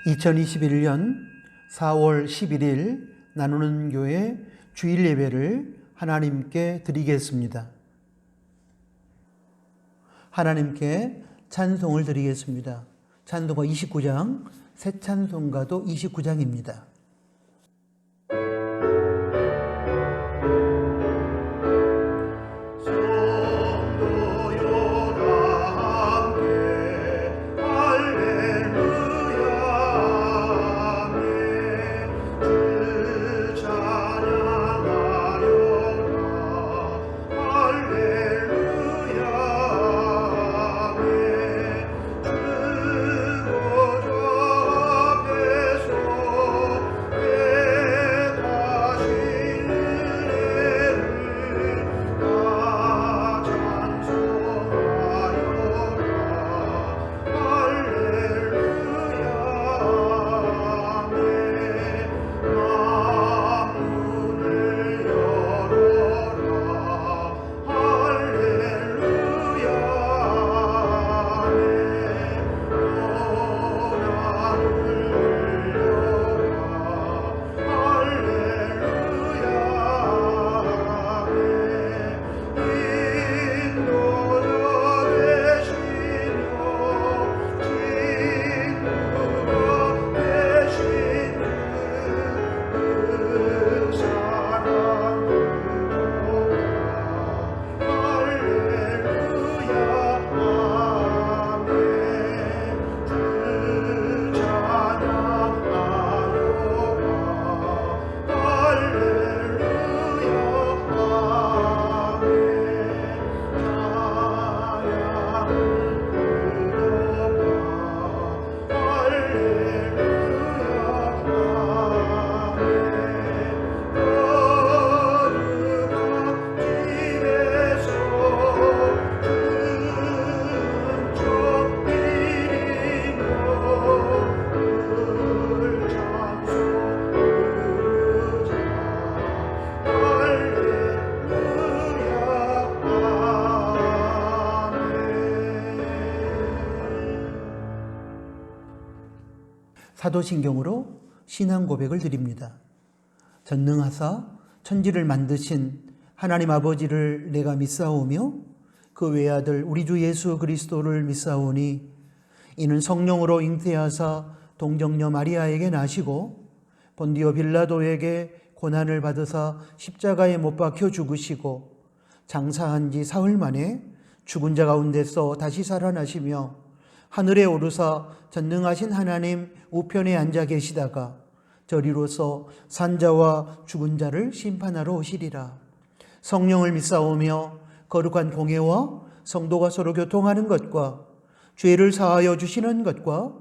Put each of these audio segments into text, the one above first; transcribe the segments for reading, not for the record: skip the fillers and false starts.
2021년 4월 11일 나누는 교회 주일 예배를 하나님께 드리겠습니다. 하나님께 찬송을 드리겠습니다. 찬송가 29장, 새 찬송가도 29장입니다. 사도신경으로 신앙 고백을 드립니다. 전능하사 천지를 만드신 하나님 아버지를 내가 믿사오며 그 외아들 우리 주 예수 그리스도를 믿사오니 이는 성령으로 잉태하사 동정녀 마리아에게 나시고 본디오 빌라도에게 고난을 받으사 십자가에 못 박혀 죽으시고 장사한 지 사흘 만에 죽은 자 가운데서 다시 살아나시며 하늘에 오르사 전능하신 하나님 우편에 앉아 계시다가 저리로서 산자와 죽은 자를 심판하러 오시리라. 성령을 믿사오며 거룩한 공예와 성도가 서로 교통하는 것과 죄를 사하여 주시는 것과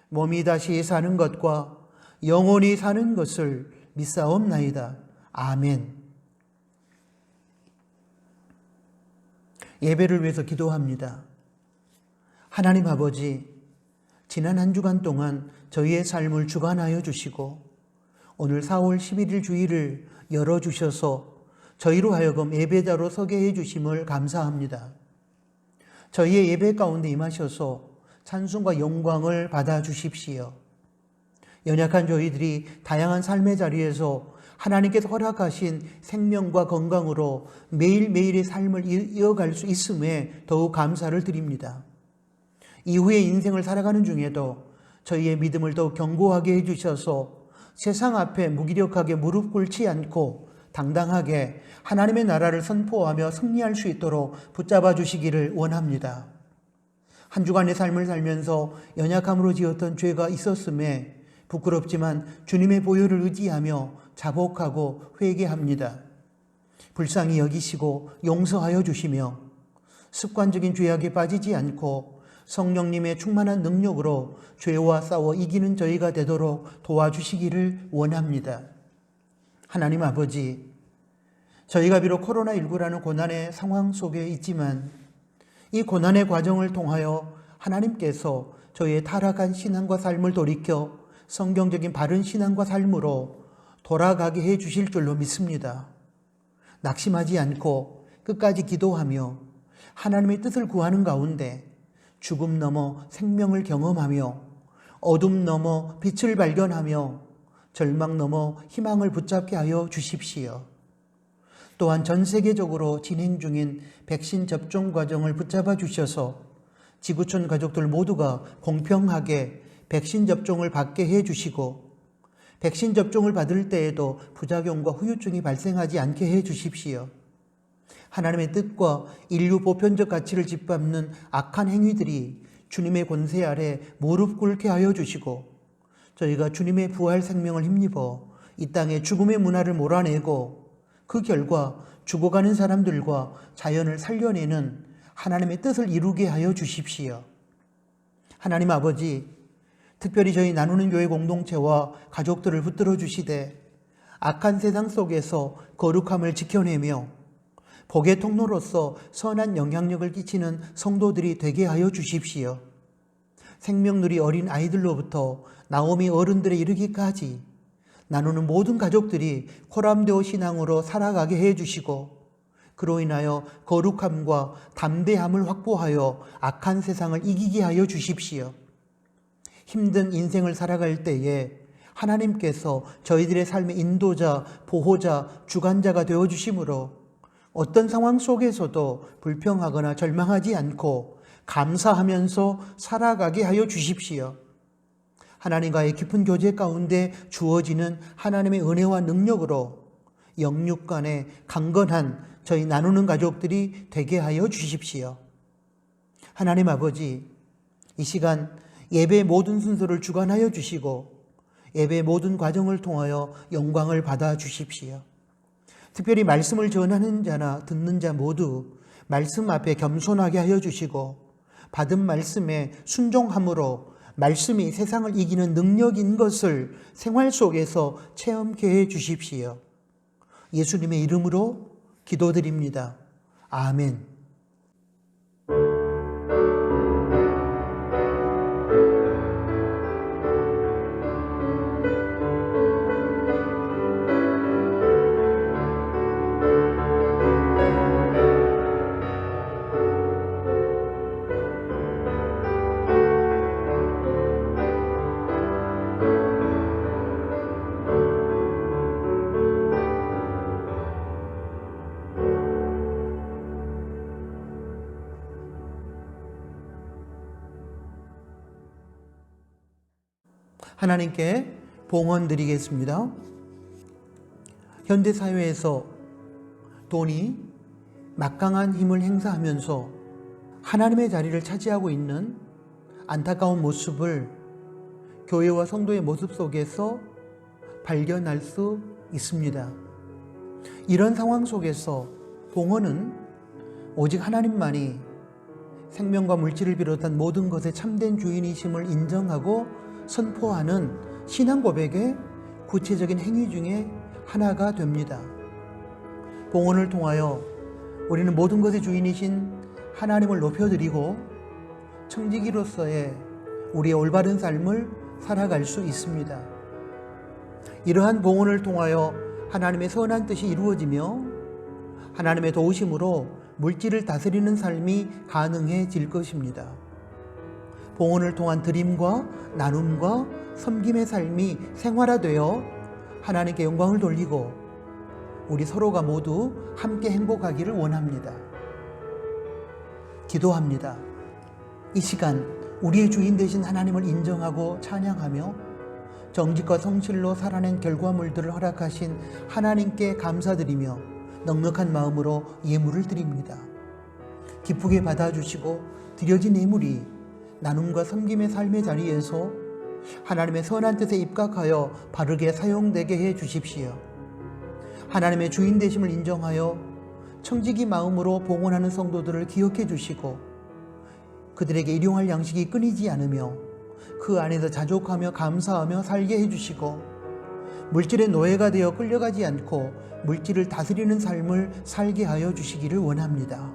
몸이 다시 사는 것과 영원히 사는 것을 믿사옵나이다. 아멘. 예배를 위해서 기도합니다. 하나님 아버지, 지난 한 주간 동안 저희의 삶을 주관하여 주시고 오늘 4월 11일 주일을 열어주셔서 저희로 하여금 예배자로 서게 해주심을 감사합니다. 저희의 예배 가운데 임하셔서 찬송과 영광을 받아주십시오. 연약한 저희들이 다양한 삶의 자리에서 하나님께서 허락하신 생명과 건강으로 매일매일의 삶을 이어갈 수 있음에 더욱 감사를 드립니다. 이후의 인생을 살아가는 중에도 저희의 믿음을 더욱 견고하게 해주셔서 세상 앞에 무기력하게 무릎 꿇지 않고 당당하게 하나님의 나라를 선포하며 승리할 수 있도록 붙잡아 주시기를 원합니다. 한 주간의 삶을 살면서 연약함으로 지었던 죄가 있었음에 부끄럽지만 주님의 보혈을 의지하며 자복하고 회개합니다. 불쌍히 여기시고 용서하여 주시며 습관적인 죄악에 빠지지 않고 성령님의 충만한 능력으로 죄와 싸워 이기는 저희가 되도록 도와주시기를 원합니다. 하나님 아버지, 저희가 비록 코로나19라는 고난의 상황 속에 있지만 이 고난의 과정을 통하여 하나님께서 저희의 타락한 신앙과 삶을 돌이켜 성경적인 바른 신앙과 삶으로 돌아가게 해 주실 줄로 믿습니다. 낙심하지 않고 끝까지 기도하며 하나님의 뜻을 구하는 가운데 죽음 넘어 생명을 경험하며 어둠 넘어 빛을 발견하며 절망 넘어 희망을 붙잡게 하여 주십시오. 또한 전 세계적으로 진행 중인 백신 접종 과정을 붙잡아 주셔서 지구촌 가족들 모두가 공평하게 백신 접종을 받게 해 주시고 백신 접종을 받을 때에도 부작용과 후유증이 발생하지 않게 해 주십시오. 하나님의 뜻과 인류 보편적 가치를 짓밟는 악한 행위들이 주님의 권세 아래 무릎 꿇게 하여 주시고 저희가 주님의 부활 생명을 힘입어 이 땅에 죽음의 문화를 몰아내고 그 결과 죽어가는 사람들과 자연을 살려내는 하나님의 뜻을 이루게 하여 주십시오. 하나님 아버지, 특별히 저희 나누는 교회 공동체와 가족들을 붙들어 주시되 악한 세상 속에서 거룩함을 지켜내며 복의 통로로서 선한 영향력을 끼치는 성도들이 되게 하여 주십시오. 생명누리 어린 아이들로부터 나오미 어른들에 이르기까지 나누는 모든 가족들이 코람데오 신앙으로 살아가게 해 주시고 그로 인하여 거룩함과 담대함을 확보하여 악한 세상을 이기게 하여 주십시오. 힘든 인생을 살아갈 때에 하나님께서 저희들의 삶의 인도자, 보호자, 주관자가 되어주심으로 어떤 상황 속에서도 불평하거나 절망하지 않고 감사하면서 살아가게 하여 주십시오. 하나님과의 깊은 교제 가운데 주어지는 하나님의 은혜와 능력으로 영육 간의 강건한 저희 나누는 가족들이 되게 하여 주십시오. 하나님 아버지, 이 시간 예배의 모든 순서를 주관하여 주시고 예배의 모든 과정을 통하여 영광을 받아 주십시오. 특별히 말씀을 전하는 자나 듣는 자 모두 말씀 앞에 겸손하게 하여 주시고 받은 말씀에 순종함으로 말씀이 세상을 이기는 능력인 것을 생활 속에서 체험케 해 주십시오. 예수님의 이름으로 기도드립니다. 아멘. 하나님께 봉헌 드리겠습니다. 현대사회에서 돈이 막강한 힘을 행사하면서 하나님의 자리를 차지하고 있는 안타까운 모습을 교회와 성도의 모습 속에서 발견할 수 있습니다. 이런 상황 속에서 봉헌은 오직 하나님만이 생명과 물질을 비롯한 모든 것의 참된 주인이심을 인정하고 선포하는 신앙 고백의 구체적인 행위 중에 하나가 됩니다. 봉헌을 통하여 우리는 모든 것의 주인이신 하나님을 높여드리고 청지기로서의 우리의 올바른 삶을 살아갈 수 있습니다. 이러한 봉헌을 통하여 하나님의 선한 뜻이 이루어지며 하나님의 도우심으로 물질을 다스리는 삶이 가능해질 것입니다. 봉헌을 통한 드림과 나눔과 섬김의 삶이 생활화되어 하나님께 영광을 돌리고 우리 서로가 모두 함께 행복하기를 원합니다. 기도합니다. 이 시간 우리의 주인 되신 하나님을 인정하고 찬양하며 정직과 성실로 살아낸 결과물들을 허락하신 하나님께 감사드리며 넉넉한 마음으로 예물을 드립니다. 기쁘게 받아주시고 드려진 예물이 나눔과 섬김의 삶의 자리에서 하나님의 선한 뜻에 입각하여 바르게 사용되게 해 주십시오. 하나님의 주인 되심을 인정하여 청지기 마음으로 봉헌하는 성도들을 기억해 주시고 그들에게 일용할 양식이 끊이지 않으며 그 안에서 자족하며 감사하며 살게 해 주시고 물질의 노예가 되어 끌려가지 않고 물질을 다스리는 삶을 살게 하여 주시기를 원합니다.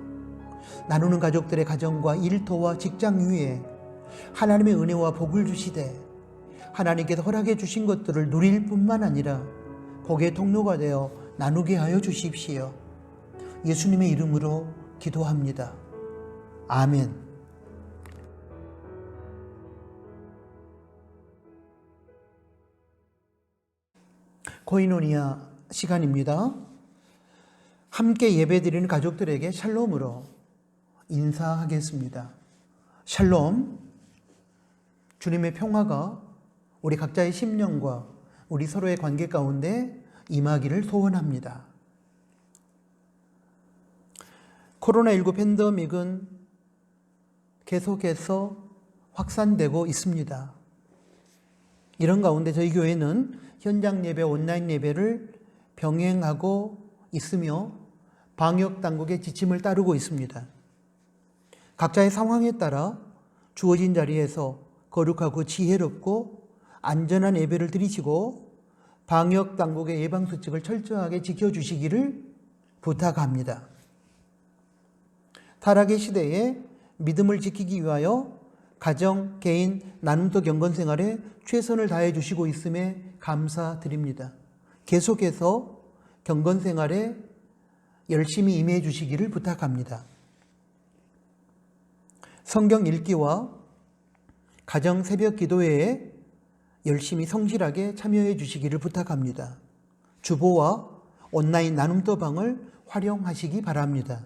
나누는 가족들의 가정과 일터와 직장 위에 하나님의 은혜와 복을 주시되 하나님께서 허락해 주신 것들을 누릴 뿐만 아니라 복의 통로가 되어 나누게 하여 주십시오. 예수님의 이름으로 기도합니다. 아멘. 코이노니아 시간입니다. 함께 예배드리는 가족들에게 샬롬으로 인사하겠습니다. 샬롬, 주님의 평화가 우리 각자의 심령과 우리 서로의 관계 가운데 임하기를 소원합니다. 코로나19 팬데믹은 계속해서 확산되고 있습니다. 이런 가운데 저희 교회는 현장 예배, 온라인 예배를 병행하고 있으며 방역 당국의 지침을 따르고 있습니다. 각자의 상황에 따라 주어진 자리에서 거룩하고 지혜롭고 안전한 예배를 드리시고 방역 당국의 예방 수칙을 철저하게 지켜주시기를 부탁합니다. 타락의 시대에 믿음을 지키기 위하여 가정, 개인, 나눔도 경건 생활에 최선을 다해 주시고 있음에 감사드립니다. 계속해서 경건 생활에 열심히 임해 주시기를 부탁합니다. 성경 읽기와 가정 새벽 기도회에 열심히 성실하게 참여해 주시기를 부탁합니다. 주보와 온라인 나눔도방을 활용하시기 바랍니다.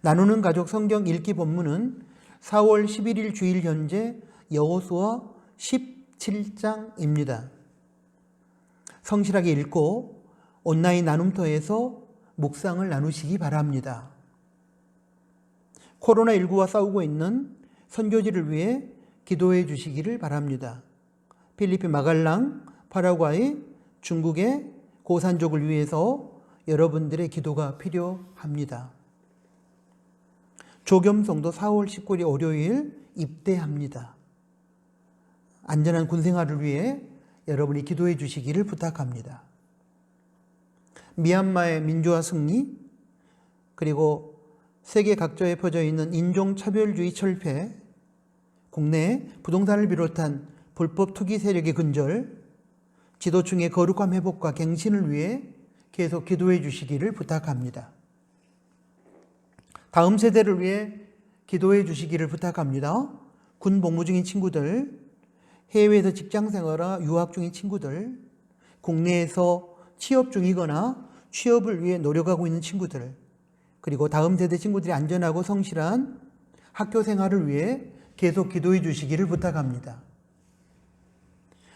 나누는 가족 성경 읽기 본문은 4월 11일 주일 현재 여호수아 17장입니다. 성실하게 읽고 온라인 나눔터에서 묵상을 나누시기 바랍니다. 코로나19와 싸우고 있는 선교지를 위해 기도해 주시기를 바랍니다. 필리핀 마갈랑, 파라과이, 중국의 고산족을 위해서 여러분들의 기도가 필요합니다. 조겸성도 4월 19일 월요일 입대합니다. 안전한 군생활을 위해 여러분이 기도해 주시기를 부탁합니다. 미얀마의 민주화 승리, 그리고 세계 각처에 퍼져 있는 인종차별주의 철폐, 국내 부동산을 비롯한 불법 투기 세력의 근절, 지도층의 거룩함 회복과 갱신을 위해 계속 기도해 주시기를 부탁합니다. 다음 세대를 위해 기도해 주시기를 부탁합니다. 군 복무 중인 친구들, 해외에서 직장 생활과 유학 중인 친구들, 국내에서 취업 중이거나 취업을 위해 노력하고 있는 친구들, 그리고 다음 세대 친구들이 안전하고 성실한 학교 생활을 위해 계속 기도해 주시기를 부탁합니다.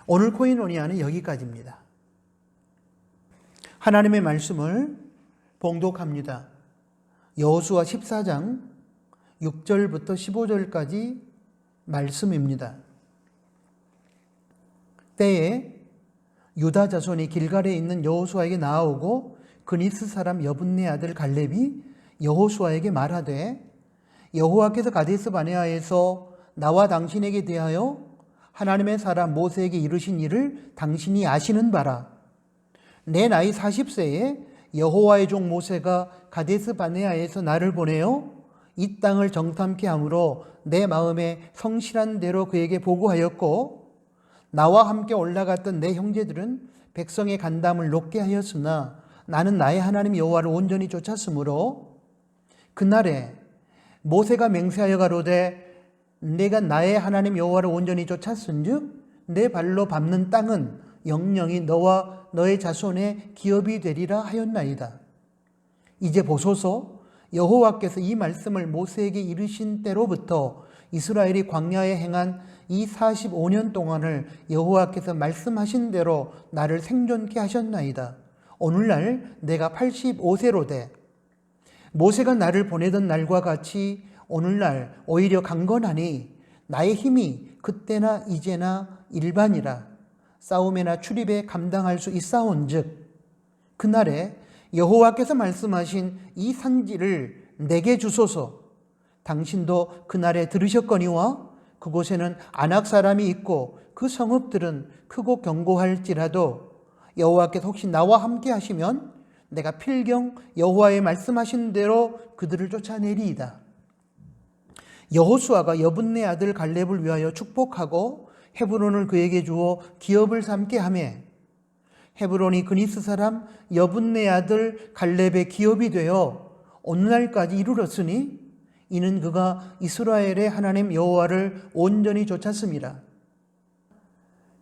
오늘 코이노니아는 여기까지입니다. 하나님의 말씀을 봉독합니다. 여호수아 14장 6절부터 15절까지 말씀입니다. 때에 유다 자손이 길갈에 있는 여호수아에게 나아오고 그니스 사람 여분네 아들 갈렙이 여호수아에게 말하되 여호와께서 가데스 바네아에서 나와 당신에게 대하여 하나님의 사람 모세에게 이르신 일을 당신이 아시는 바라. 내 나이 40세에 여호와의 종 모세가 가데스 바네아에서 나를 보내어 이 땅을 정탐케 함으로 내 마음에 성실한 대로 그에게 보고하였고 나와 함께 올라갔던 내 형제들은 백성의 간담을 높게 하였으나 나는 나의 하나님 여호와를 온전히 쫓았으므로 그날에 모세가 맹세하여 가로되 내가 나의 하나님 여호와를 온전히 쫓았은즉 내 발로 밟는 땅은 영영이 너와 너의 자손의 기업이 되리라 하였나이다. 이제 보소서 여호와께서 이 말씀을 모세에게 이르신 때로부터 이스라엘이 광야에 행한 이 45년 동안을 여호와께서 말씀하신 대로 나를 생존케 하셨나이다. 오늘날 내가 85세로 돼 모세가 나를 보내던 날과 같이 오늘날 오히려 강건하니 나의 힘이 그때나 이제나 일반이라 싸움이나 출입에 감당할 수 있사온즉 그날에 여호와께서 말씀하신 이 산지를 내게 주소서. 당신도 그날에 들으셨거니와 그곳에는 아낙 사람이 있고 그 성읍들은 크고 견고할지라도 여호와께서 혹시 나와 함께 하시면 내가 필경 여호와의 말씀하신 대로 그들을 쫓아내리이다. 여호수아가 여분네 아들 갈렙을 위하여 축복하고 헤브론을 그에게 주어 기업을 삼게 하매 헤브론이 그니스 사람 여분네 아들 갈렙의 기업이 되어 오늘날까지 이르렀으니 이는 그가 이스라엘의 하나님 여호와를 온전히 쫓았습니다.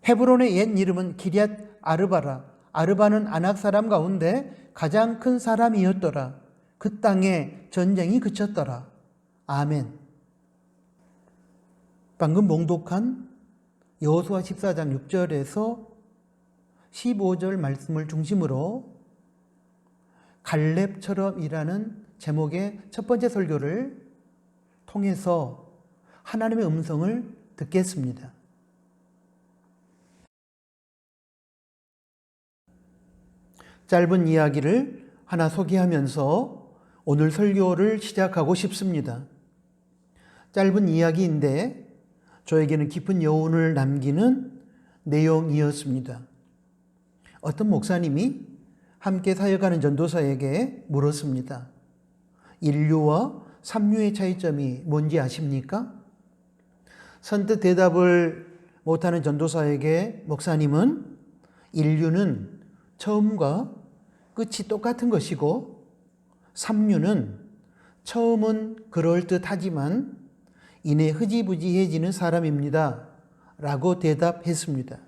헤브론의 옛 이름은 기럇 아르바라. 아르바는 아낙 사람 가운데 가장 큰 사람이었더라. 그 땅에 전쟁이 그쳤더라. 아멘. 방금 봉독한 여호수아 14장 6절에서 15절 말씀을 중심으로 갈렙처럼이라는 제목의 첫 번째 설교를 통해서 하나님의 음성을 듣겠습니다. 짧은 이야기를 하나 소개하면서 오늘 설교를 시작하고 싶습니다. 짧은 이야기인데 저에게는 깊은 여운을 남기는 내용이었습니다. 어떤 목사님이 함께 사역하는 전도사에게 물었습니다. 인류와 삼류의 차이점이 뭔지 아십니까? 선뜻 대답을 못하는 전도사에게 목사님은 인류는 처음과 끝이 똑같은 것이고 삼류는 처음은 그럴듯하지만 이내 흐지부지해지는 사람입니다. 라고 대답했습니다.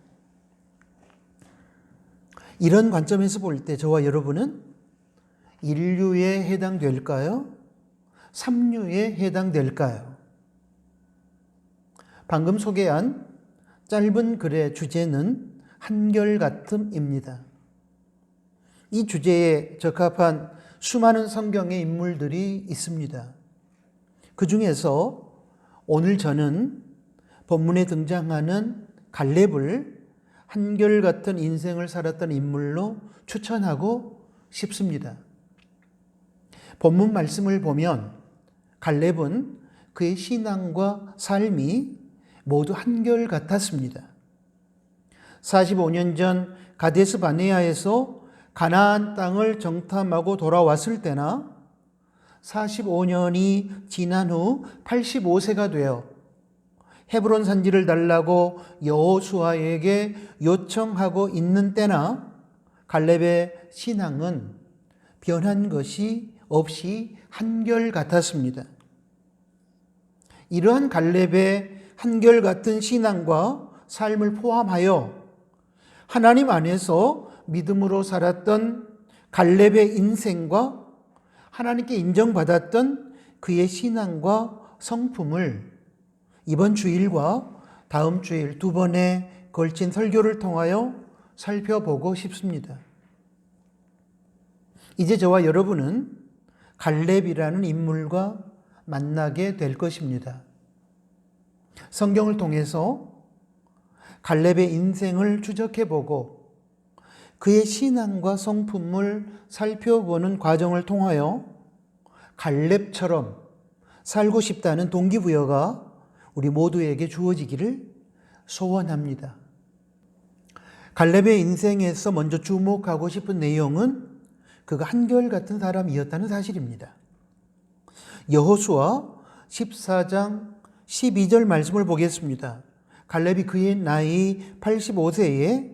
이런 관점에서 볼 때 저와 여러분은 인류에 해당될까요? 삼류에 해당될까요? 방금 소개한 짧은 글의 주제는 한결같음입니다. 이 주제에 적합한 수많은 성경의 인물들이 있습니다. 그 중에서 오늘 저는 본문에 등장하는 갈렙을 한결같은 인생을 살았던 인물로 추천하고 싶습니다. 본문 말씀을 보면 갈렙은 그의 신앙과 삶이 모두 한결같았습니다. 45년 전 가데스 바네아에서 가나안 땅을 정탐하고 돌아왔을 때나 45년이 지난 후 85세가 되어 헤브론 산지를 달라고 여호수아에게 요청하고 있는 때나 갈렙의 신앙은 변한 것이 없이 한결같았습니다. 이러한 갈렙의 한결같은 신앙과 삶을 포함하여 하나님 안에서 믿음으로 살았던 갈렙의 인생과 하나님께 인정받았던 그의 신앙과 성품을 이번 주일과 다음 주일 두 번에 걸친 설교를 통하여 살펴보고 싶습니다. 이제 저와 여러분은 갈렙이라는 인물과 만나게 될 것입니다. 성경을 통해서 갈렙의 인생을 추적해보고 그의 신앙과 성품을 살펴보는 과정을 통하여 갈렙처럼 살고 싶다는 동기부여가 우리 모두에게 주어지기를 소원합니다. 갈렙의 인생에서 먼저 주목하고 싶은 내용은 그가 한결같은 사람이었다는 사실입니다. 여호수아 14장 12절 말씀을 보겠습니다. 갈렙이 그의 나이 85세에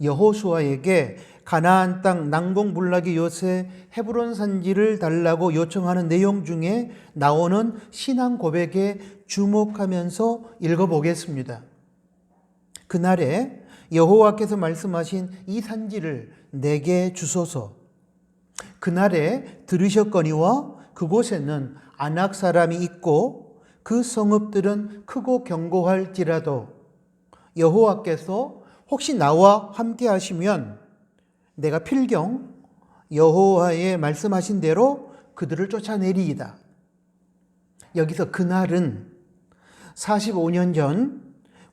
여호수아에게 가나안 땅 난공불락의 요새 헤브론 산지를 달라고 요청하는 내용 중에 나오는 신앙 고백에 주목하면서 읽어보겠습니다. 그날에 여호와께서 말씀하신 이 산지를 내게 주소서. 그날에 들으셨거니와 그곳에는 아낙 사람이 있고 그 성읍들은 크고 견고할지라도 여호와께서 혹시 나와 함께 하시면 내가 필경 여호와의 말씀하신 대로 그들을 쫓아내리이다. 여기서 그날은 45년 전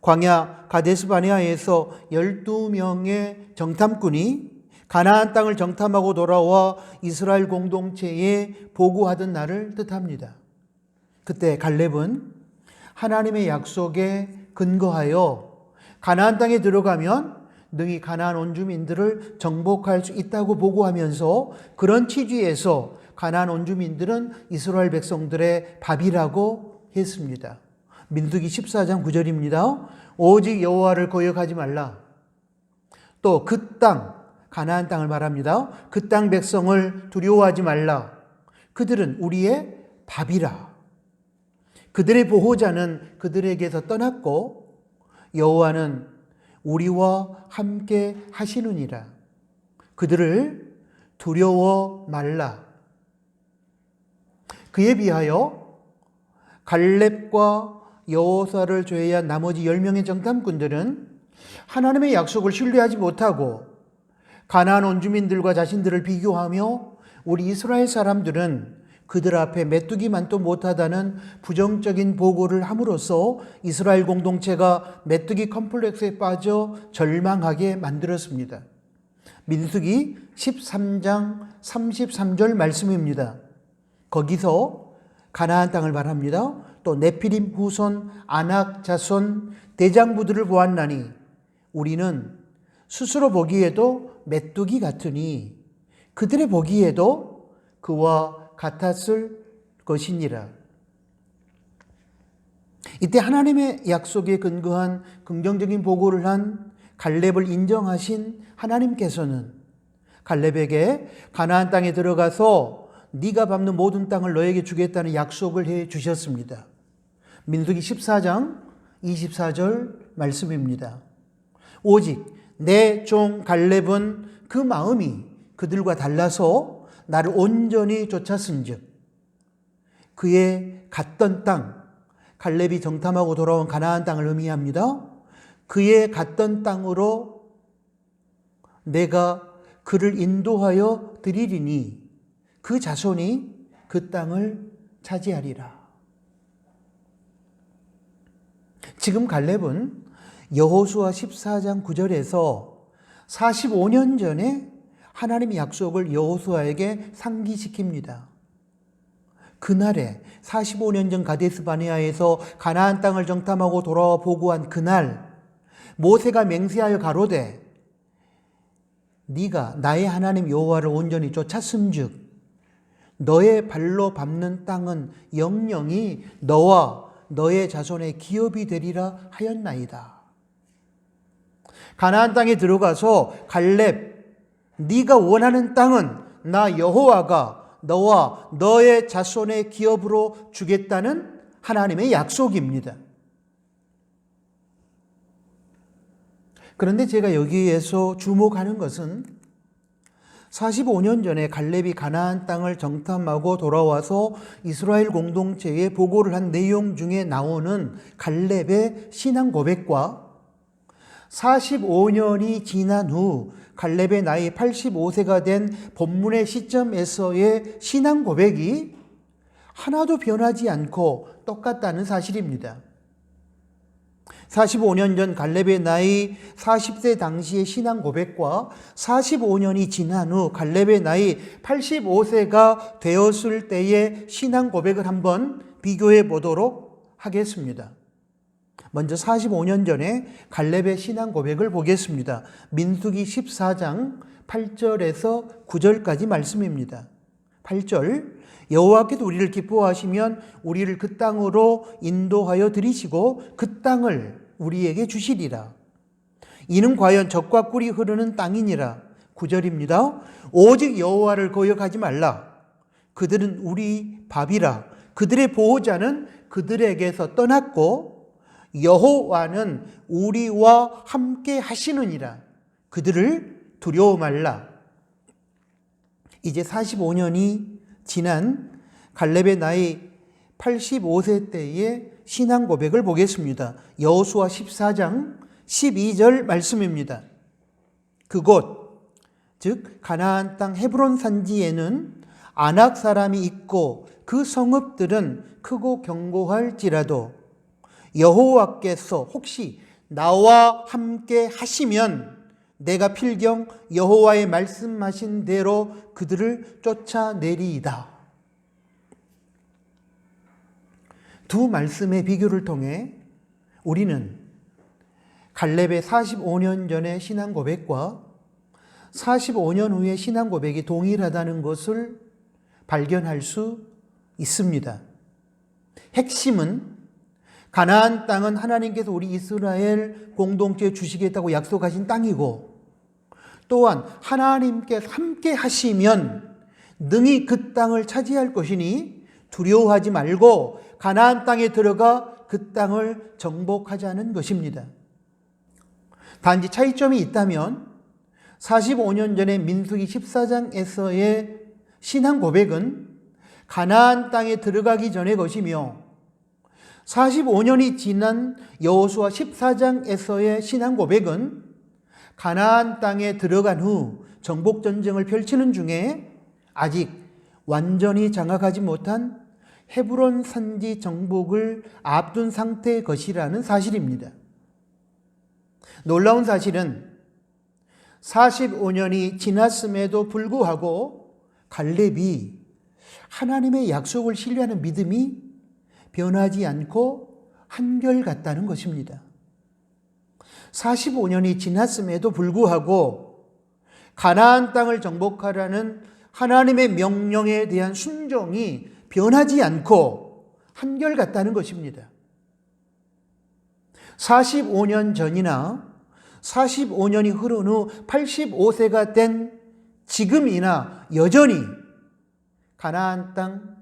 광야 가데스 바네아에서 12명의 정탐꾼이 가나안 땅을 정탐하고 돌아와 이스라엘 공동체에 보고하던 날을 뜻합니다. 그때 갈렙은 하나님의 약속에 근거하여 가나안 땅에 들어가면 능히 가나안 원주민들을 정복할 수 있다고 보고하면서 그런 취지에서 가나안 원주민들은 이스라엘 백성들의 밥이라고 했습니다. 민수기 14장 9절입니다. 오직 여호와를 거역하지 말라. 또 그 땅, 가나안 땅을 말합니다. 그 땅 백성을 두려워하지 말라. 그들은 우리의 밥이라. 그들의 보호자는 그들에게서 떠났고 여호와는 우리와 함께 하시느니라. 그들을 두려워 말라. 그에 비하여 갈렙과 여호수아를 제외한 나머지 10명의 정탐꾼들은 하나님의 약속을 신뢰하지 못하고 가나안 원주민들과 자신들을 비교하며 우리 이스라엘 사람들은 그들 앞에 메뚜기만도 못하다는 부정적인 보고를 함으로써 이스라엘 공동체가 메뚜기 컴플렉스에 빠져 절망하게 만들었습니다. 민수기 13장 33절 말씀입니다. 거기서 가나안 땅을 말합니다. 또 네피림 후손 아낙 자손 대장부들을 보았나니 우리는 스스로 보기에도 메뚜기 같으니 그들의 보기에도 그와 같았을 것이니라. 이때 하나님의 약속에 근거한 긍정적인 보고를 한 갈렙을 인정하신 하나님께서는 갈렙에게 가나안 땅에 들어가서 네가 밟는 모든 땅을 너에게 주겠다는 약속을 해 주셨습니다. 민수기 14장 24절 말씀입니다. 오직 내 종 갈렙은 그 마음이 그들과 달라서 나를 온전히 쫓았은즉 그의 갔던 땅, 갈렙이 정탐하고 돌아온 가나안 땅을 의미합니다. 그의 갔던 땅으로 내가 그를 인도하여 드리리니 그 자손이 그 땅을 차지하리라. 지금 갈렙은 여호수아 14장 9절에서 45년 전에 하나님의 약속을 여호수아에게 상기시킵니다. 그날에 45년 전 가데스 바네아에서 가나안 땅을 정탐하고 돌아와 보고한 그날 모세가 맹세하여 가로되 네가 나의 하나님 여호와를 온전히 쫓았음즉 너의 발로 밟는 땅은 영영이 너와 너의 자손의 기업이 되리라 하였나이다. 가나안 땅에 들어가서 갈렙 네가 원하는 땅은 나 여호와가 너와 너의 자손의 기업으로 주겠다는 하나님의 약속입니다. 그런데 제가 여기에서 주목하는 것은 45년 전에 갈렙이 가나안 땅을 정탐하고 돌아와서 이스라엘 공동체에 보고를 한 내용 중에 나오는 갈렙의 신앙 고백과 45년이 지난 후 갈렙의 나이 85세가 된 본문의 시점에서의 신앙 고백이 하나도 변하지 않고 똑같다는 사실입니다. 45년 전 갈렙의 나이 40세 당시의 신앙 고백과 45년이 지난 후 갈렙의 나이 85세가 되었을 때의 신앙 고백을 한번 비교해 보도록 하겠습니다. 먼저 45년 전에 갈렙의 신앙 고백을 보겠습니다. 민수기 14장 8절에서 9절까지 말씀입니다. 8절 여호와께서 우리를 기뻐하시면 우리를 그 땅으로 인도하여 들이시고 그 땅을 우리에게 주시리라. 이는 과연 젖과 꿀이 흐르는 땅이니라. 9절입니다. 오직 여호와를 거역하지 말라. 그들은 우리 밥이라. 그들의 보호자는 그들에게서 떠났고 여호와는 우리와 함께 하시느니라. 그들을 두려워 말라. 이제 45년이 지난 갈렙의 나이 85세 때의 신앙 고백을 보겠습니다. 여호수아 14장 12절 말씀입니다. 그곳 즉 가나안 땅 헤브론 산지에는 아낙 사람이 있고 그 성읍들은 크고 견고할지라도 여호와께서 혹시 나와 함께 하시면 내가 필경 여호와의 말씀하신 대로 그들을 쫓아내리이다. 두 말씀의 비교를 통해 우리는 갈렙의 45년 전의 신앙 고백과 45년 후의 신앙 고백이 동일하다는 것을 발견할 수 있습니다. 핵심은 가나안 땅은 하나님께서 우리 이스라엘 공동체에 주시겠다고 약속하신 땅이고 또한 하나님께서 함께 하시면 능히 그 땅을 차지할 것이니 두려워하지 말고 가나안 땅에 들어가 그 땅을 정복하자는 것입니다. 단지 차이점이 있다면 45년 전에 민수기 14장에서의 신앙 고백은 가나안 땅에 들어가기 전의 것이며 45년이 지난 여호수아 14장에서의 신앙 고백은 가나안 땅에 들어간 후 정복 전쟁을 펼치는 중에 아직 완전히 장악하지 못한 헤브론 산지 정복을 앞둔 상태의 것이라는 사실입니다. 놀라운 사실은 45년이 지났음에도 불구하고 갈렙이 하나님의 약속을 신뢰하는 믿음이 변하지 않고 한결같다는 것입니다. 45년이 지났음에도 불구하고 가나안 땅을 정복하라는 하나님의 명령에 대한 순종이 변하지 않고 한결같다는 것입니다. 45년 전이나 45년이 흐른 후 85세가 된 지금이나 여전히 가나안 땅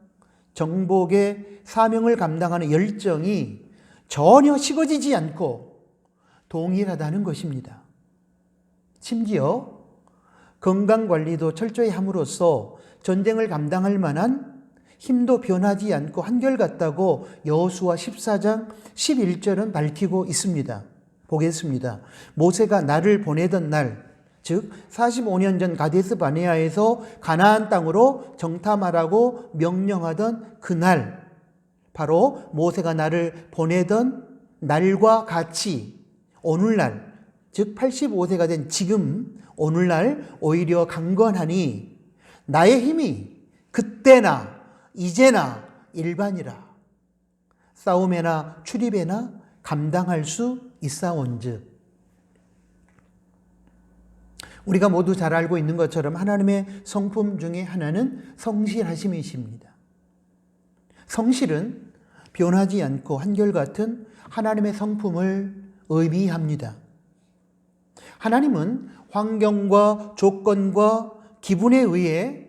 정복의 사명을 감당하는 열정이 전혀 식어지지 않고 동일하다는 것입니다. 심지어 건강관리도 철저히 함으로써 전쟁을 감당할 만한 힘도 변하지 않고 한결같다고 여호수아 14장 11절은 밝히고 있습니다. 보겠습니다. 모세가 나를 보내던 날, 즉 45년 전 가데스 바네아에서 가나안 땅으로 정탐하라고 명령하던 그날, 바로 모세가 나를 보내던 날과 같이 오늘날, 즉 85세가 된 지금 오늘날 오히려 강건하니 나의 힘이 그때나 이제나 일반이라 싸움에나 출입에나 감당할 수 있사온즉. 우리가 모두 잘 알고 있는 것처럼 하나님의 성품 중에 하나는 성실하심이십니다. 성실은 변하지 않고 한결같은 하나님의 성품을 의미합니다. 하나님은 환경과 조건과 기분에 의해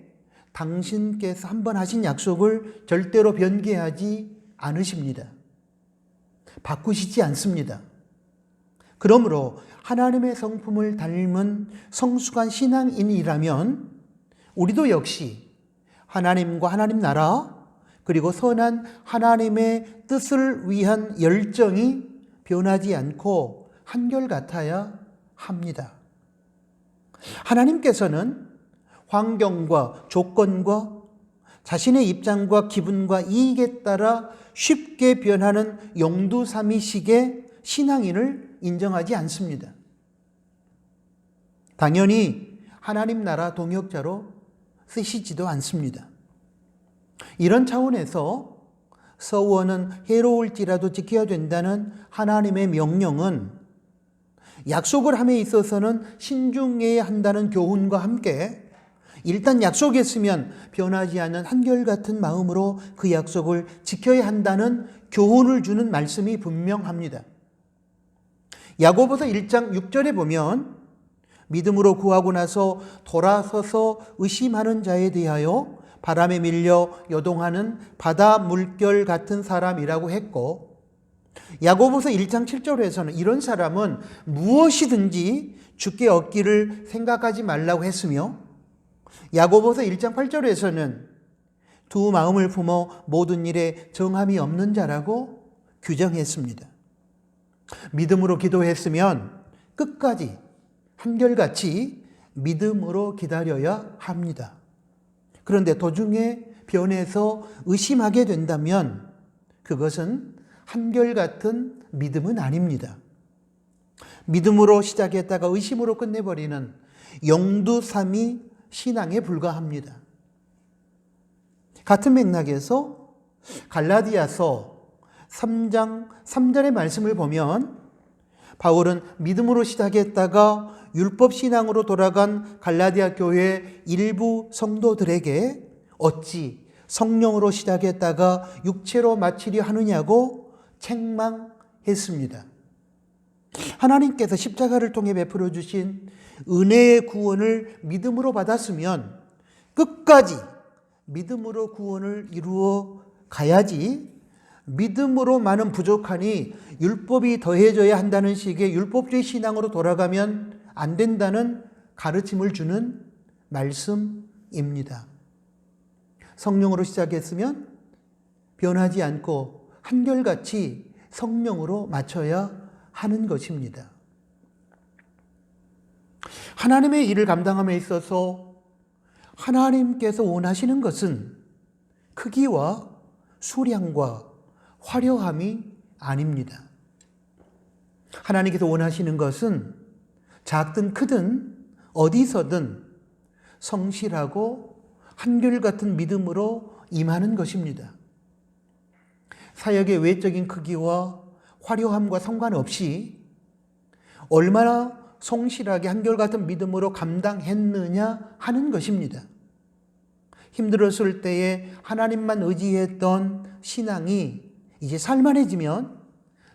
당신께서 한번 하신 약속을 절대로 변개하지 않으십니다. 바꾸시지 않습니다. 그러므로 하나님의 성품을 닮은 성숙한 신앙인이라면 우리도 역시 하나님과 하나님 나라 그리고 선한 하나님의 뜻을 위한 열정이 변하지 않고 한결같아야 합니다. 하나님께서는 환경과 조건과 자신의 입장과 기분과 이익에 따라 쉽게 변하는 용두사미식의 신앙인을 인정하지 않습니다. 당연히 하나님 나라 동역자로 쓰시지도 않습니다. 이런 차원에서 서원은 해로울지라도 지켜야 된다는 하나님의 명령은 약속을 함에 있어서는 신중해야 한다는 교훈과 함께 일단 약속했으면 변하지 않는 한결같은 마음으로 그 약속을 지켜야 한다는 교훈을 주는 말씀이 분명합니다. 야고보서 1장 6절에 보면 믿음으로 구하고 나서 돌아서서 의심하는 자에 대하여 바람에 밀려 요동하는 바다 물결 같은 사람이라고 했고, 야고보서 1장 7절에서는 이런 사람은 무엇이든지 주께 얻기를 생각하지 말라고 했으며, 야고보서 1장 8절에서는 두 마음을 품어 모든 일에 정함이 없는 자라고 규정했습니다. 믿음으로 기도했으면 끝까지 한결같이 믿음으로 기다려야 합니다. 그런데 도중에 변해서 의심하게 된다면 그것은 한결같은 믿음은 아닙니다. 믿음으로 시작했다가 의심으로 끝내버리는 용두삼이 신앙에 불과합니다. 같은 맥락에서 갈라디아서 3장 3절의 말씀을 보면 바울은 믿음으로 시작했다가 율법 신앙으로 돌아간 갈라디아 교회 일부 성도들에게 어찌 성령으로 시작했다가 육체로 마치려 하느냐고 책망했습니다. 하나님께서 십자가를 통해 베풀어 주신 은혜의 구원을 믿음으로 받았으면 끝까지 믿음으로 구원을 이루어 가야지 믿음으로만은 부족하니 율법이 더해져야 한다는 식의 율법주의 신앙으로 돌아가면 안 된다는 가르침을 주는 말씀입니다. 성령으로 시작했으면 변하지 않고 한결같이 성령으로 맞춰야 하는 것입니다. 하나님의 일을 감당함에 있어서 하나님께서 원하시는 것은 크기와 수량과 화려함이 아닙니다. 하나님께서 원하시는 것은 작든 크든 어디서든 성실하고 한결같은 믿음으로 임하는 것입니다. 사역의 외적인 크기와 화려함과 상관없이 얼마나 성실하게 한결같은 믿음으로 감당했느냐 하는 것입니다. 힘들었을 때에 하나님만 의지했던 신앙이 이제 살만해지면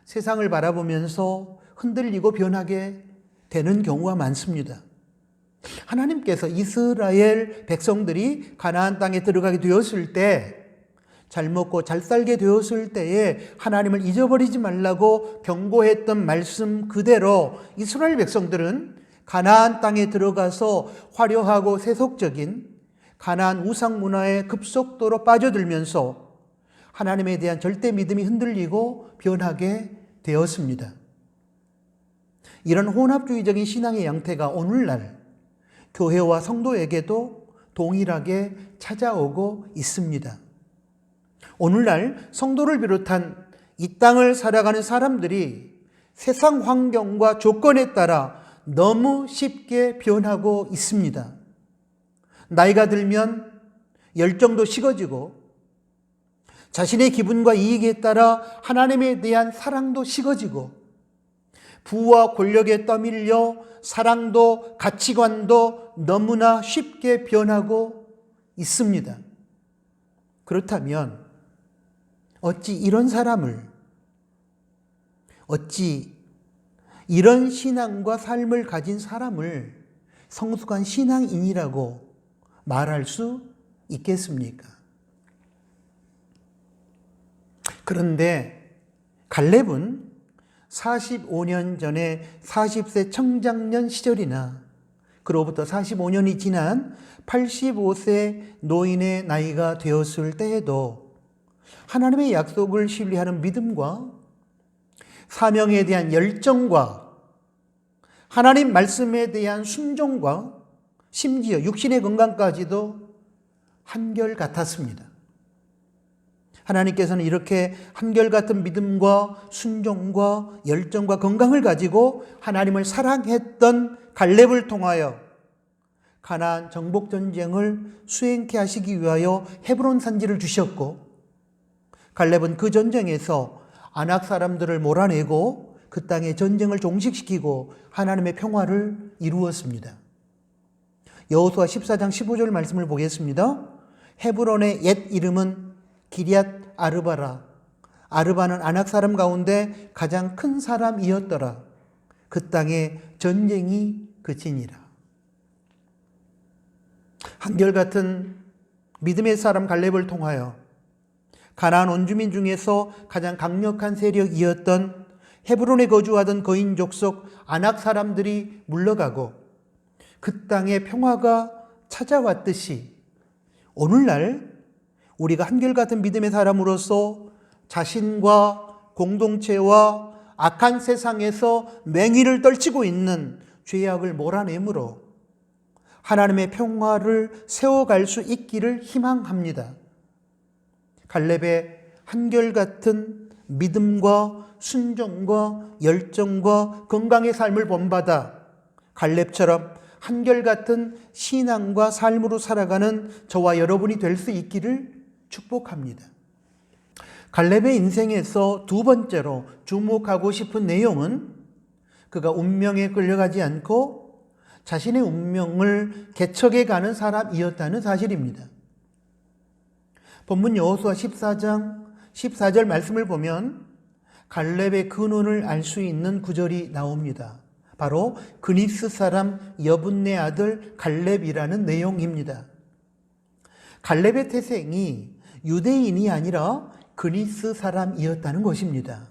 세상을 바라보면서 흔들리고 변하게 되는 경우가 많습니다. 하나님께서 이스라엘 백성들이 가나안 땅에 들어가게 되었을 때, 잘 먹고 잘 살게 되었을 때에 하나님을 잊어버리지 말라고 경고했던 말씀 그대로 이스라엘 백성들은 가나안 땅에 들어가서 화려하고 세속적인 가나안 우상 문화에 급속도로 빠져들면서 하나님에 대한 절대 믿음이 흔들리고 변하게 되었습니다. 이런 혼합주의적인 신앙의 양태가 오늘날 교회와 성도에게도 동일하게 찾아오고 있습니다. 오늘날 성도를 비롯한 이 땅을 살아가는 사람들이 세상 환경과 조건에 따라 너무 쉽게 변하고 있습니다. 나이가 들면 열정도 식어지고 자신의 기분과 이익에 따라 하나님에 대한 사랑도 식어지고 부와 권력에 떠밀려 사랑도 가치관도 너무나 쉽게 변하고 있습니다. 그렇다면 어찌 이런 신앙과 삶을 가진 사람을 성숙한 신앙인이라고 말할 수 있겠습니까? 그런데 갈렙은 45년 전에 40세 청장년 시절이나 그로부터 45년이 지난 85세 노인의 나이가 되었을 때에도 하나님의 약속을 신뢰하는 믿음과 사명에 대한 열정과 하나님 말씀에 대한 순종과 심지어 육신의 건강까지도 한결같았습니다. 하나님께서는 이렇게 한결같은 믿음과 순종과 열정과 건강을 가지고 하나님을 사랑했던 갈렙을 통하여 가나안 정복 전쟁을 수행케 하시기 위하여 헤브론 산지를 주셨고, 갈렙은 그 전쟁에서 아낙 사람들을 몰아내고 그 땅에 전쟁을 종식시키고 하나님의 평화를 이루었습니다. 여호수아 14장 15절 말씀을 보겠습니다. 헤브론의 옛 이름은 기럇 아르바라. 아르바는 아낙 사람 가운데 가장 큰 사람이었더라. 그 땅에 전쟁이 그치니라. 한결같은 믿음의 사람 갈렙을 통하여 가나안 원주민 중에서 가장 강력한 세력이었던 헤브론에 거주하던 거인 족속 아낙 사람들이 물러가고 그 땅에 평화가 찾아왔듯이 오늘날 우리가 한결같은 믿음의 사람으로서 자신과 공동체와 악한 세상에서 맹위를 떨치고 있는 죄악을 몰아내므로 하나님의 평화를 세워갈 수 있기를 희망합니다. 갈렙의 한결같은 믿음과 순종과 열정과 건강의 삶을 본받아 갈렙처럼 한결같은 신앙과 삶으로 살아가는 저와 여러분이 될 수 있기를 축복합니다. 갈렙의 인생에서 두 번째로 주목하고 싶은 내용은 그가 운명에 끌려가지 않고 자신의 운명을 개척해 가는 사람이었다는 사실입니다. 본문 여호수아 14장 14절 말씀을 보면 갈렙의 근원을 알 수 있는 구절이 나옵니다. 바로 그니스 사람 여분네 아들 갈렙이라는 내용입니다. 갈렙의 태생이 유대인이 아니라 그니스 사람이었다는 것입니다.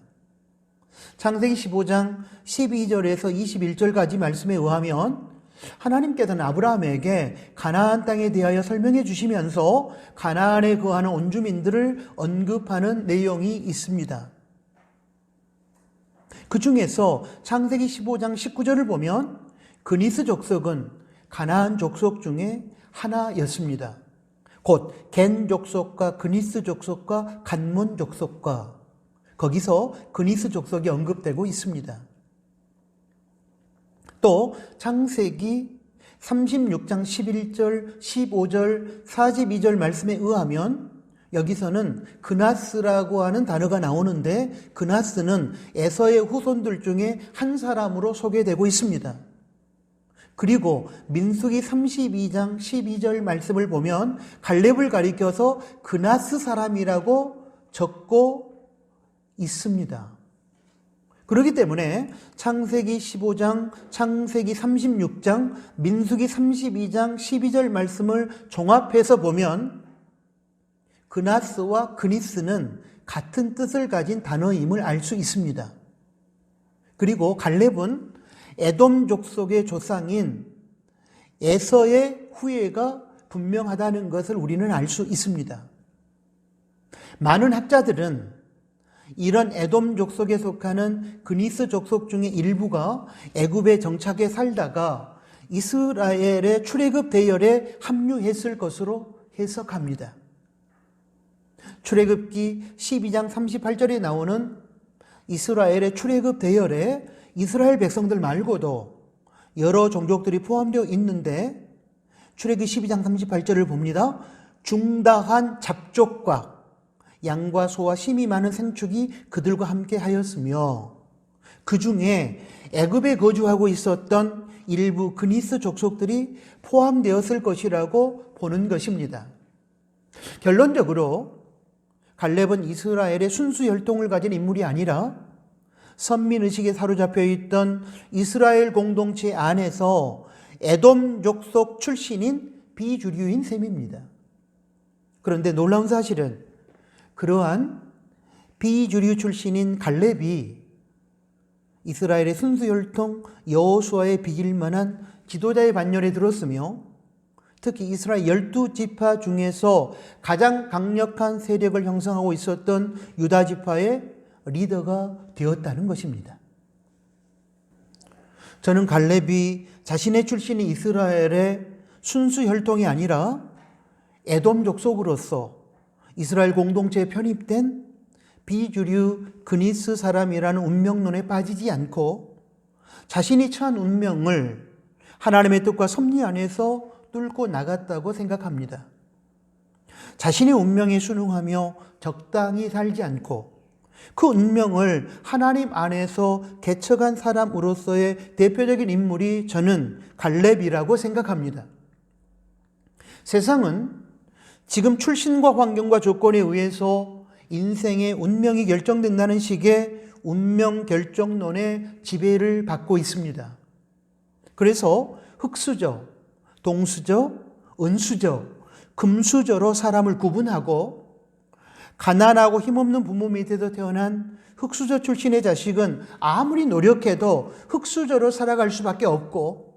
창세기 15장 12절에서 21절까지 말씀에 의하면 하나님께서는 아브라함에게 가나안 땅에 대하여 설명해 주시면서 가나안에 거하는 온주민들을 언급하는 내용이 있습니다. 그 중에서 창세기 15장 19절을 보면 그니스 족속은 가나안 족속 중에 하나였습니다. 곧 겐 족속과 그니스 족속과 간몬 족속과 거기서 그니스 족속이 언급되고 있습니다. 또 창세기 36장 11절, 15절, 42절 말씀에 의하면 여기서는 그나스라고 하는 단어가 나오는데 그나스는 에서의 후손들 중에 한 사람으로 소개되고 있습니다. 그리고 민수기 32장 12절 말씀을 보면 갈렙을 가리켜서 그나스 사람이라고 적고 있습니다. 그렇기 때문에 창세기 15장, 창세기 36장, 민수기 32장 12절 말씀을 종합해서 보면 그나스와 그니스는 같은 뜻을 가진 단어임을 알 수 있습니다. 그리고 갈렙은 에돔 족속의 조상인 에서의 후예가 분명하다는 것을 우리는 알 수 있습니다. 많은 학자들은 이런 에돔 족속에 속하는 그니스 족속 중의 일부가 애굽에 정착해 살다가 이스라엘의 출애굽 대열에 합류했을 것으로 해석합니다. 출애굽기 12장 38절에 나오는 이스라엘의 출애굽 대열에 이스라엘 백성들 말고도 여러 종족들이 포함되어 있는데 출애굽기 12장 38절을 봅니다. 중다한 잡족과 양과 소와 심이 많은 생축이 그들과 함께 하였으며 그 중에 애굽에 거주하고 있었던 일부 그니스 족속들이 포함되었을 것이라고 보는 것입니다. 결론적으로 갈렙은 이스라엘의 순수 혈통을 가진 인물이 아니라 선민의식에 사로잡혀 있던 이스라엘 공동체 안에서 에돔 족속 출신인 비주류인 셈입니다. 그런데 놀라운 사실은 그러한 비주류 출신인 갈렙이 이스라엘의 순수 혈통 여호수아에 비길 만한 지도자의 반열에 들었으며 특히 이스라엘 12지파 중에서 가장 강력한 세력을 형성하고 있었던 유다 지파의 리더가 되었다는 것입니다. 저는 갈렙이 자신의 출신이 이스라엘의 순수 혈통이 아니라 에돔 족속으로서 이스라엘 공동체에 편입된 비주류 그니스 사람이라는 운명론에 빠지지 않고 자신이 처한 운명을 하나님의 뜻과 섭리 안에서 뚫고 나갔다고 생각합니다. 자신의 운명에 순응하며 적당히 살지 않고 그 운명을 하나님 안에서 개척한 사람으로서의 대표적인 인물이 저는 갈렙이라고 생각합니다. 세상은 지금 출신과 환경과 조건에 의해서 인생의 운명이 결정된다는 식의 운명 결정론의 지배를 받고 있습니다. 그래서 흙수저, 동수저, 은수저, 금수저로 사람을 구분하고 가난하고 힘없는 부모 밑에서 태어난 흙수저 출신의 자식은 아무리 노력해도 흙수저로 살아갈 수밖에 없고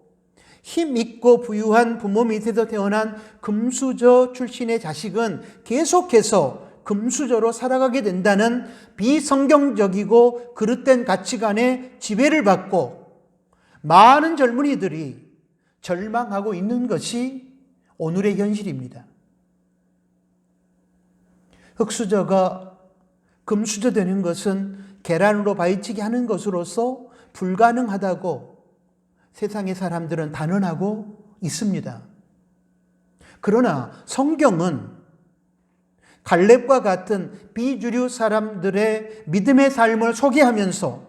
힘 있고 부유한 부모 밑에서 태어난 금수저 출신의 자식은 계속해서 금수저로 살아가게 된다는 비성경적이고 그릇된 가치관의 지배를 받고 많은 젊은이들이 절망하고 있는 것이 오늘의 현실입니다. 흙수저가 금수저 되는 것은 계란으로 바위치기 하는 것으로서 불가능하다고 세상의 사람들은 단언하고 있습니다. 그러나 성경은 갈렙과 같은 비주류 사람들의 믿음의 삶을 소개하면서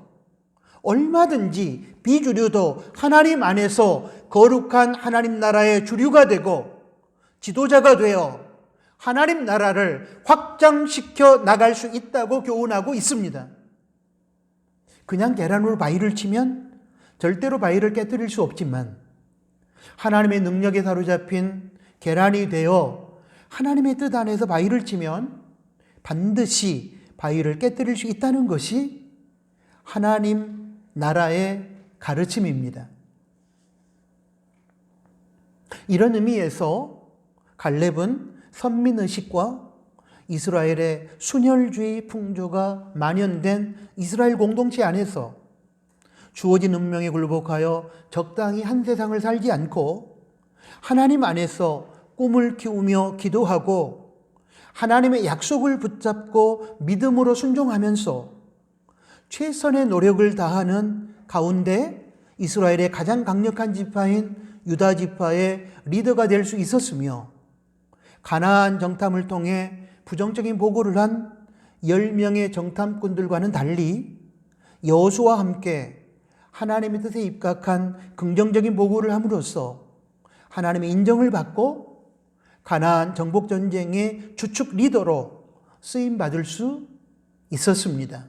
얼마든지 비주류도 하나님 안에서 거룩한 하나님 나라의 주류가 되고 지도자가 되어 하나님 나라를 확장시켜 나갈 수 있다고 교훈하고 있습니다. 그냥 계란으로 바위를 치면 절대로 바위를 깨뜨릴 수 없지만 하나님의 능력에 사로잡힌 계란이 되어 하나님의 뜻 안에서 바위를 치면 반드시 바위를 깨뜨릴 수 있다는 것이 하나님 나라의 가르침입니다. 이런 의미에서 갈렙은 선민의식과 이스라엘의 순혈주의 풍조가 만연된 이스라엘 공동체 안에서 주어진 운명에 굴복하여 적당히 한 세상을 살지 않고 하나님 안에서 꿈을 키우며 기도하고 하나님의 약속을 붙잡고 믿음으로 순종하면서 최선의 노력을 다하는 가운데 이스라엘의 가장 강력한 지파인 유다 지파의 리더가 될 수 있었으며 가나안 정탐을 통해 부정적인 보고를 한 10명의 정탐꾼들과는 달리 여호수아와 함께 하나님의 뜻에 입각한 긍정적인 보고를 함으로써 하나님의 인정을 받고 가나안 정복 전쟁의 주축 리더로 쓰임 받을 수 있었습니다.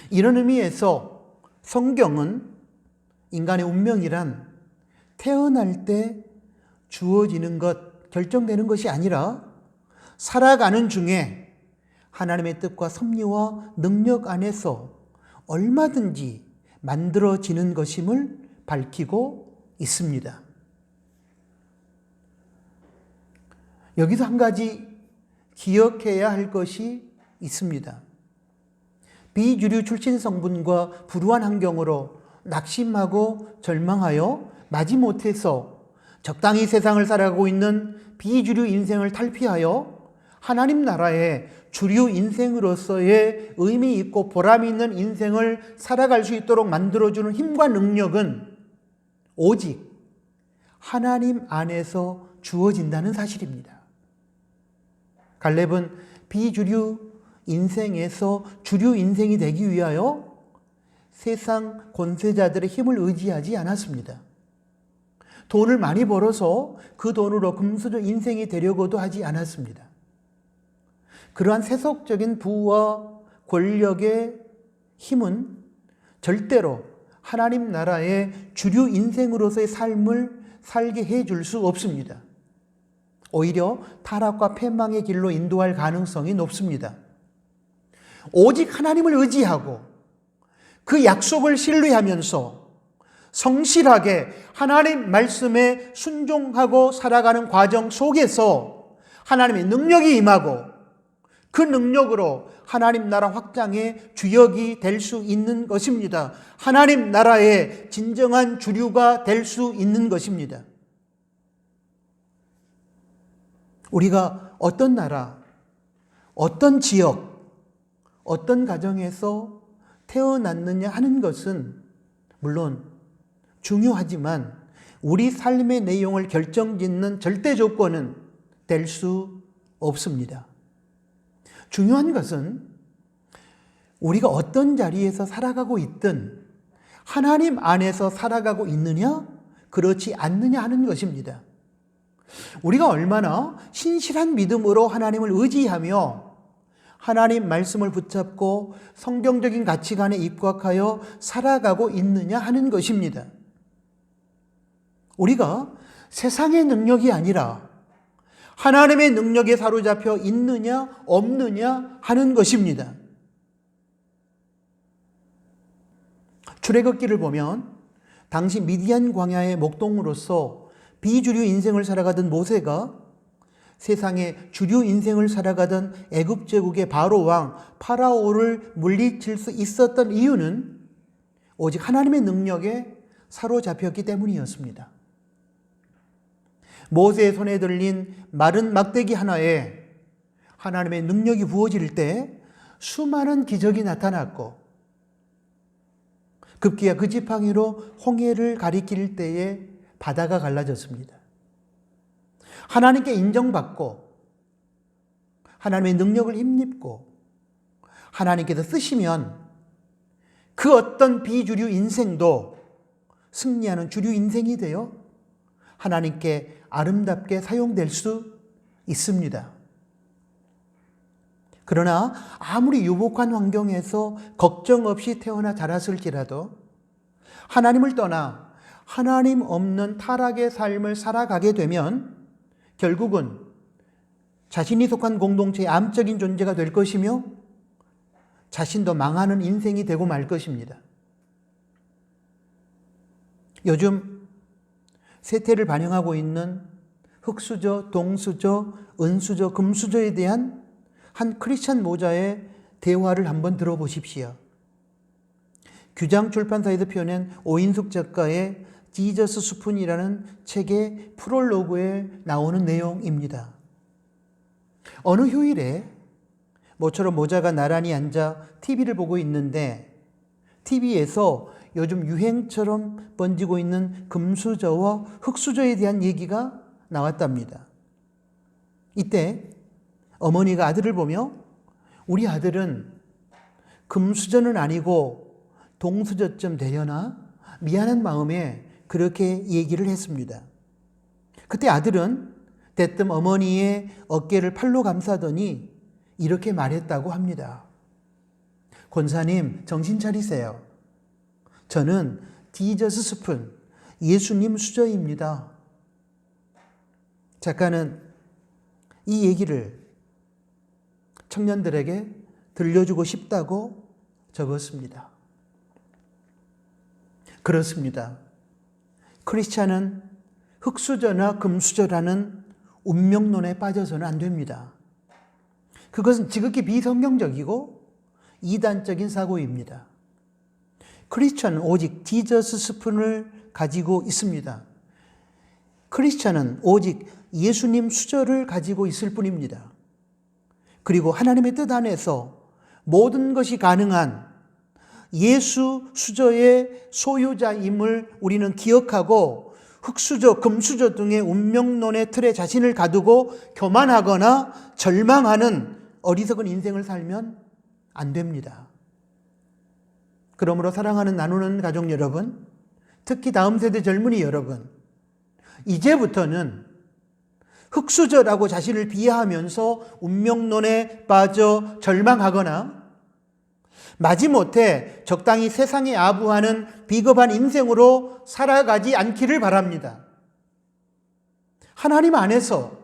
이런 의미에서 성경은 인간의 운명이란 태어날 때 주어지는 것, 결정되는 것이 아니라 살아가는 중에 하나님의 뜻과 섭리와 능력 안에서 얼마든지 만들어지는 것임을 밝히고 있습니다. 여기서 한 가지 기억해야 할 것이 있습니다. 비주류 출신 성분과 불우한 환경으로 낙심하고 절망하여 마지못해서 적당히 세상을 살아가고 있는 비주류 인생을 탈피하여 하나님 나라의 주류 인생으로서의 의미 있고 보람 있는 인생을 살아갈 수 있도록 만들어주는 힘과 능력은 오직 하나님 안에서 주어진다는 사실입니다. 갈렙은 비주류 인생에서 주류 인생이 되기 위하여 세상 권세자들의 힘을 의지하지 않았습니다. 돈을 많이 벌어서 그 돈으로 금수저 인생이 되려고도 하지 않았습니다. 그러한 세속적인 부와 권력의 힘은 절대로 하나님 나라의 주류 인생으로서의 삶을 살게 해줄 수 없습니다. 오히려 타락과 패망의 길로 인도할 가능성이 높습니다. 오직 하나님을 의지하고 그 약속을 신뢰하면서 성실하게 하나님 말씀에 순종하고 살아가는 과정 속에서 하나님의 능력이 임하고 그 능력으로 하나님 나라 확장의 주역이 될 수 있는 것입니다. 하나님 나라의 진정한 주류가 될 수 있는 것입니다. 우리가 어떤 나라, 어떤 지역, 어떤 가정에서 태어났느냐 하는 것은 물론 중요하지만 우리 삶의 내용을 결정짓는 절대 조건은 될 수 없습니다. 중요한 것은 우리가 어떤 자리에서 살아가고 있든 하나님 안에서 살아가고 있느냐, 그렇지 않느냐 하는 것입니다. 우리가 얼마나 신실한 믿음으로 하나님을 의지하며 하나님 말씀을 붙잡고 성경적인 가치관에 입각하여 살아가고 있느냐 하는 것입니다. 우리가 세상의 능력이 아니라 하나님의 능력에 사로잡혀 있느냐 없느냐 하는 것입니다. 출애굽기를 보면 당시 미디안 광야의 목동으로서 비주류 인생을 살아가던 모세가 세상의 주류 인생을 살아가던 애굽 제국의 바로 왕 파라오를 물리칠 수 있었던 이유는 오직 하나님의 능력에 사로잡혔기 때문이었습니다. 모세의 손에 들린 마른 막대기 하나에 하나님의 능력이 부어질 때 수많은 기적이 나타났고 급기야 그 지팡이로 홍해를 가리킬 때에 바다가 갈라졌습니다. 하나님께 인정받고 하나님의 능력을 힘입고 하나님께서 쓰시면 그 어떤 비주류 인생도 승리하는 주류 인생이 되어 하나님께 아름답게 사용될 수 있습니다. 그러나 아무리 유복한 환경에서 걱정 없이 태어나 자랐을지라도 하나님을 떠나 하나님 없는 타락의 삶을 살아가게 되면 결국은 자신이 속한 공동체의 암적인 존재가 될 것이며 자신도 망하는 인생이 되고 말 것입니다. 요즘 세태를 반영하고 있는 흙수저, 동수저, 은수저, 금수저에 대한 한 크리스찬 목자의 대화를 한번 들어보십시오. 규장 출판사에서 펴낸 오인숙 작가의 지저스 스푼이라는 책의 프롤로그에 나오는 내용입니다. 어느 휴일에 모처럼 모자가 나란히 앉아 TV를 보고 있는데 TV에서 요즘 유행처럼 번지고 있는 금수저와 흙수저에 대한 얘기가 나왔답니다. 이때 어머니가 아들을 보며 우리 아들은 금수저는 아니고 동수저쯤 되려나? 미안한 마음에 그렇게 얘기를 했습니다. 그때 아들은 대뜸 어머니의 어깨를 팔로 감싸더니 이렇게 말했다고 합니다. 권사님, 정신 차리세요. 저는 지저스 스푼, 예수님 수저입니다. 작가는 이 얘기를 청년들에게 들려주고 싶다고 적었습니다. 그렇습니다. 크리스찬은 흙수저나 금수저라는 운명론에 빠져서는 안 됩니다. 그것은 지극히 비성경적이고 이단적인 사고입니다. 크리스찬은 오직 지저스 스푼을 가지고 있습니다. 크리스찬은 오직 예수님 수저를 가지고 있을 뿐입니다. 그리고 하나님의 뜻 안에서 모든 것이 가능한 예수 수저의 소유자임을 우리는 기억하고 흙수저, 금수저 등의 운명론의 틀에 자신을 가두고 교만하거나 절망하는 어리석은 인생을 살면 안 됩니다. 그러므로 사랑하는 나누는 가족 여러분, 특히 다음 세대 젊은이 여러분, 이제부터는 흙수저라고 자신을 비하하면서 운명론에 빠져 절망하거나 마지못해 적당히 세상에 아부하는 비겁한 인생으로 살아가지 않기를 바랍니다. 하나님 안에서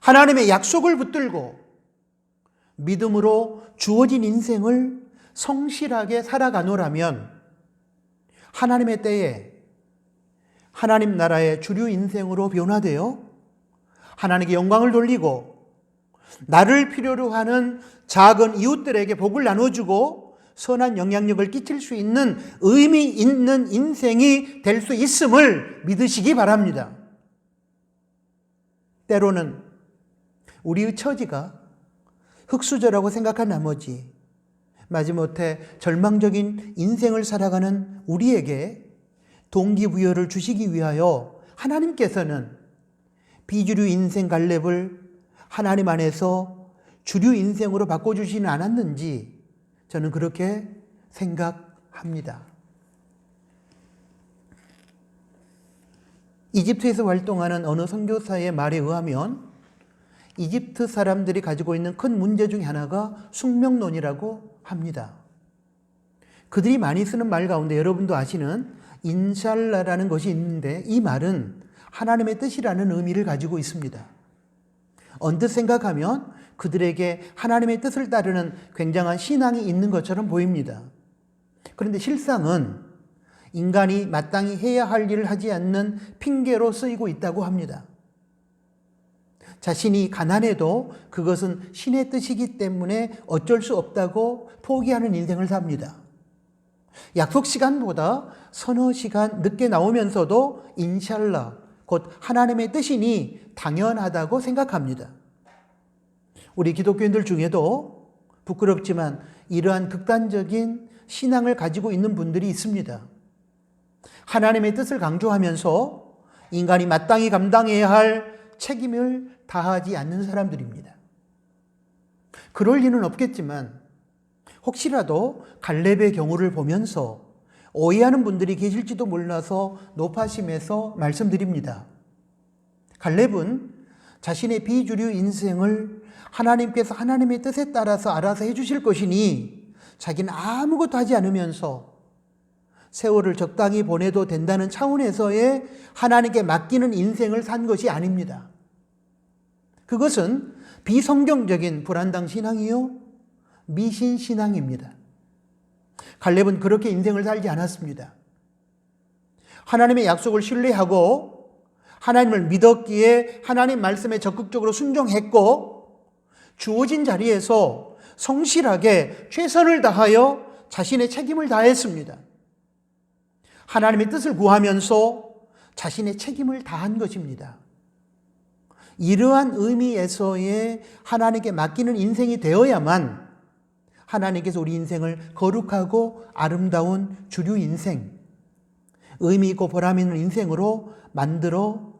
하나님의 약속을 붙들고 믿음으로 주어진 인생을 성실하게 살아가노라면 하나님의 때에 하나님 나라의 주류 인생으로 변화되어 하나님께 영광을 돌리고 나를 필요로 하는 작은 이웃들에게 복을 나눠주고 선한 영향력을 끼칠 수 있는 의미 있는 인생이 될 수 있음을 믿으시기 바랍니다. 때로는 우리의 처지가 흙수저라고 생각한 나머지 마지못해 절망적인 인생을 살아가는 우리에게 동기부여를 주시기 위하여 하나님께서는 비주류 인생 갈렙을 하나님 안에서 주류 인생으로 바꿔주지는 않았는지 저는 그렇게 생각합니다. 이집트에서 활동하는 어느 선교사의 말에 의하면 이집트 사람들이 가지고 있는 큰 문제 중에 하나가 숙명론이라고 합니다. 그들이 많이 쓰는 말 가운데 여러분도 아시는 인샬라라는 것이 있는데 이 말은 하나님의 뜻이라는 의미를 가지고 있습니다. 언뜻 생각하면 그들에게 하나님의 뜻을 따르는 굉장한 신앙이 있는 것처럼 보입니다. 그런데 실상은 인간이 마땅히 해야 할 일을 하지 않는 핑계로 쓰이고 있다고 합니다. 자신이 가난해도 그것은 신의 뜻이기 때문에 어쩔 수 없다고 포기하는 인생을 삽니다. 약속 시간보다 서너 시간 늦게 나오면서도 인샬라, 곧 하나님의 뜻이니 당연하다고 생각합니다. 우리 기독교인들 중에도 부끄럽지만 이러한 극단적인 신앙을 가지고 있는 분들이 있습니다. 하나님의 뜻을 강조하면서 인간이 마땅히 감당해야 할 책임을 다하지 않는 사람들입니다. 그럴 리는 없겠지만 혹시라도 갈렙의 경우를 보면서 오해하는 분들이 계실지도 몰라서 높아심에서 말씀드립니다. 갈렙은 자신의 비주류 인생을 하나님께서 하나님의 뜻에 따라서 알아서 해주실 것이니 자기는 아무것도 하지 않으면서 세월을 적당히 보내도 된다는 차원에서의 하나님께 맡기는 인생을 산 것이 아닙니다. 그것은 비성경적인 불안당 신앙이요, 미신 신앙입니다. 갈렙은 그렇게 인생을 살지 않았습니다. 하나님의 약속을 신뢰하고 하나님을 믿었기에 하나님 말씀에 적극적으로 순종했고, 주어진 자리에서 성실하게 최선을 다하여 자신의 책임을 다했습니다. 하나님의 뜻을 구하면서 자신의 책임을 다한 것입니다. 이러한 의미에서의 하나님께 맡기는 인생이 되어야만 하나님께서 우리 인생을 거룩하고 아름다운 주류 인생, 의미 있고 보람 있는 인생으로 만들어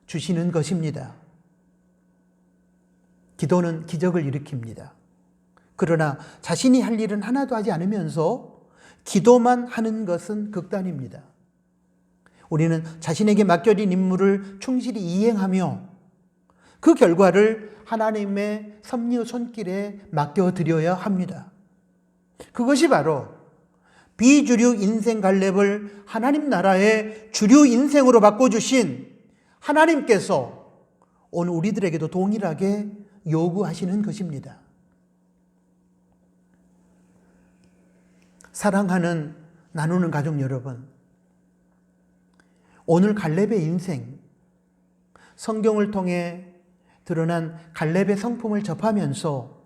주시는 것입니다. 기도는 기적을 일으킵니다. 그러나 자신이 할 일은 하나도 하지 않으면서 기도만 하는 것은 극단입니다. 우리는 자신에게 맡겨진 임무를 충실히 이행하며 그 결과를 하나님의 섭리의 손길에 맡겨드려야 합니다. 그것이 바로 비주류 인생 갈렙을 하나님 나라의 주류 인생으로 바꿔주신 하나님께서 오늘 우리들에게도 동일하게 요구하시는 것입니다. 사랑하는 나누는 가족 여러분, 오늘 갈렙의 인생, 성경을 통해 드러난 갈렙의 성품을 접하면서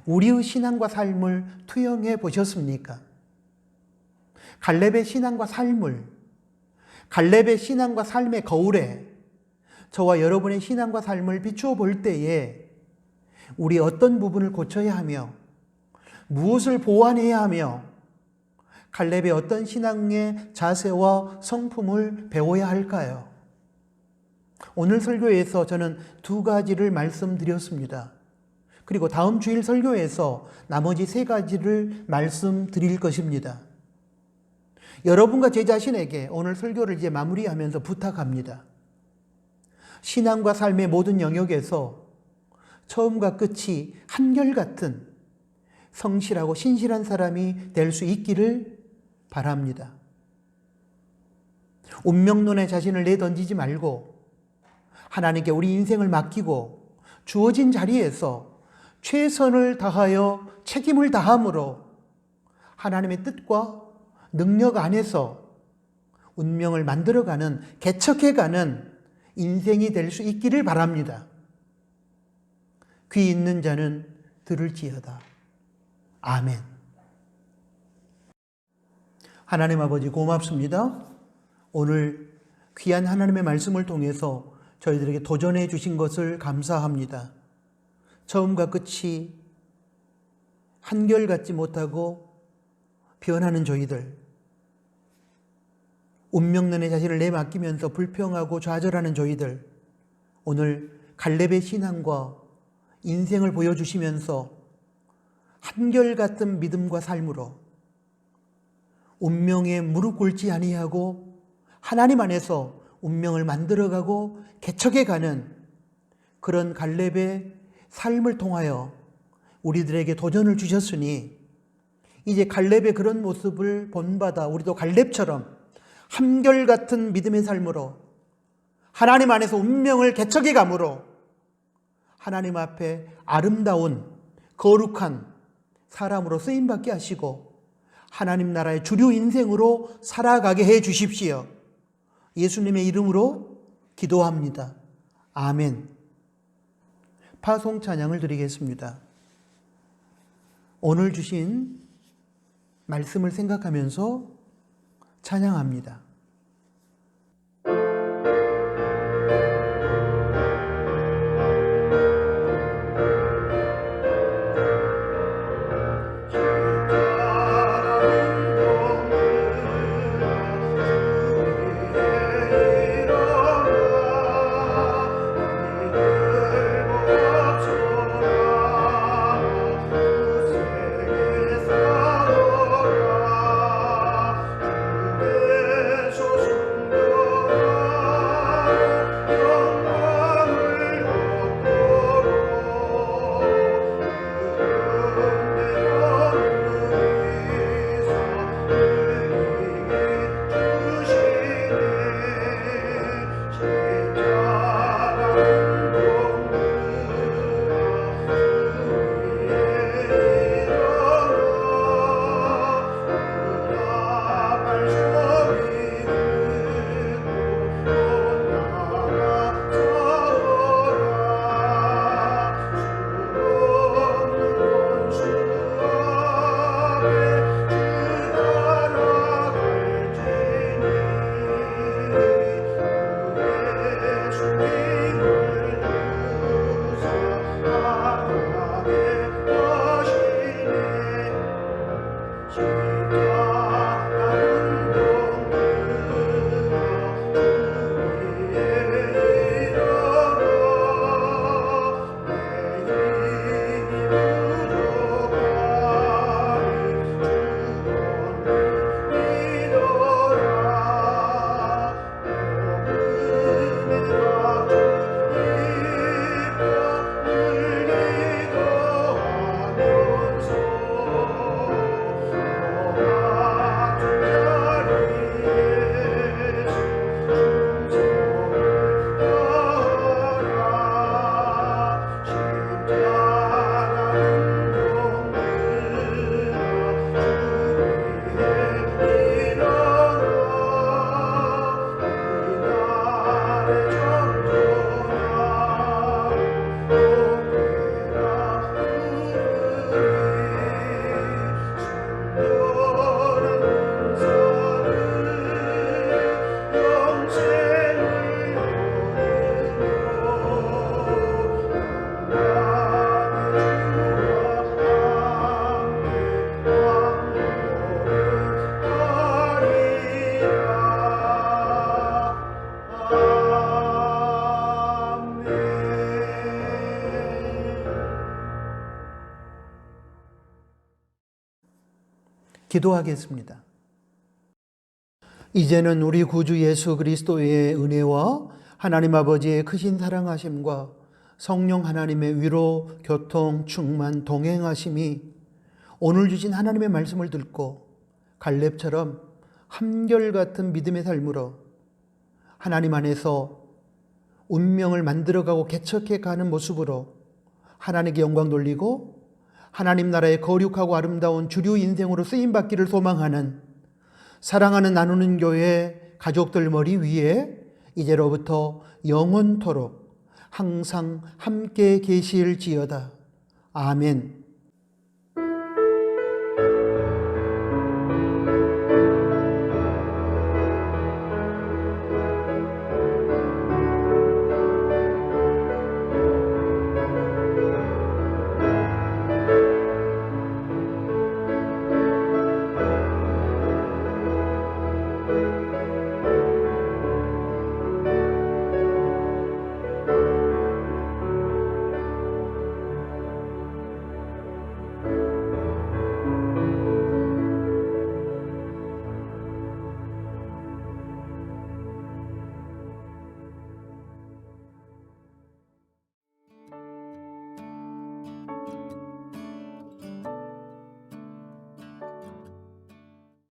우리의 신앙과 삶을 투영해 보셨습니까? 갈렙의 신앙과 삶을, 갈렙의 신앙과 삶의 거울에 저와 여러분의 신앙과 삶을 비추어 볼 때에 우리 어떤 부분을 고쳐야 하며 무엇을 보완해야 하며 갈렙의 어떤 신앙의 자세와 성품을 배워야 할까요? 오늘 설교에서 저는 두 가지를 말씀드렸습니다. 그리고 다음 주일 설교에서 나머지 세 가지를 말씀드릴 것입니다. 여러분과 제 자신에게 오늘 설교를 이제 마무리하면서 부탁합니다. 신앙과 삶의 모든 영역에서 처음과 끝이 한결같은 성실하고 신실한 사람이 될 수 있기를 바랍니다. 운명론에 자신을 내던지지 말고 하나님께 우리 인생을 맡기고 주어진 자리에서 최선을 다하여 책임을 다함으로 하나님의 뜻과 능력 안에서 운명을 만들어가는, 개척해가는 인생이 될 수 있기를 바랍니다. 귀 있는 자는 들을지어다. 아멘. 하나님 아버지 고맙습니다. 오늘 귀한 하나님의 말씀을 통해서 저희들에게 도전해 주신 것을 감사합니다. 처음과 끝이 한결같지 못하고 변하는 저희들, 운명론에 자신을 내맡기면서 불평하고 좌절하는 저희들, 오늘 갈렙의 신앙과 인생을 보여주시면서 한결같은 믿음과 삶으로 운명에 무릎 꿇지 아니하고 하나님 안에서 운명을 만들어가고 개척해가는 그런 갈렙의 삶을 통하여 우리들에게 도전을 주셨으니 이제 갈렙의 그런 모습을 본받아 우리도 갈렙처럼 한결같은 믿음의 삶으로 하나님 안에서 운명을 개척해감으로 하나님 앞에 아름다운 거룩한 사람으로 쓰임받게 하시고 하나님 나라의 주류 인생으로 살아가게 해 주십시오. 예수님의 이름으로 기도합니다. 아멘. 파송 찬양을 드리겠습니다. 오늘 주신 말씀을 생각하면서 찬양합니다. 기도하겠습니다. 이제는 우리 구주 예수 그리스도의 은혜와 하나님 아버지의 크신 사랑하심과 성령 하나님의 위로, 교통, 충만, 동행하심이 오늘 주신 하나님의 말씀을 듣고 갈렙처럼 한결같은 믿음의 삶으로 하나님 안에서 운명을 만들어가고 개척해가는 모습으로 하나님께 영광 돌리고 하나님 나라의 거룩하고 아름다운 주류 인생으로 쓰임받기를 소망하는 사랑하는 나누는 교회 가족들 머리 위에 이제로부터 영원토록 항상 함께 계실지어다. 아멘.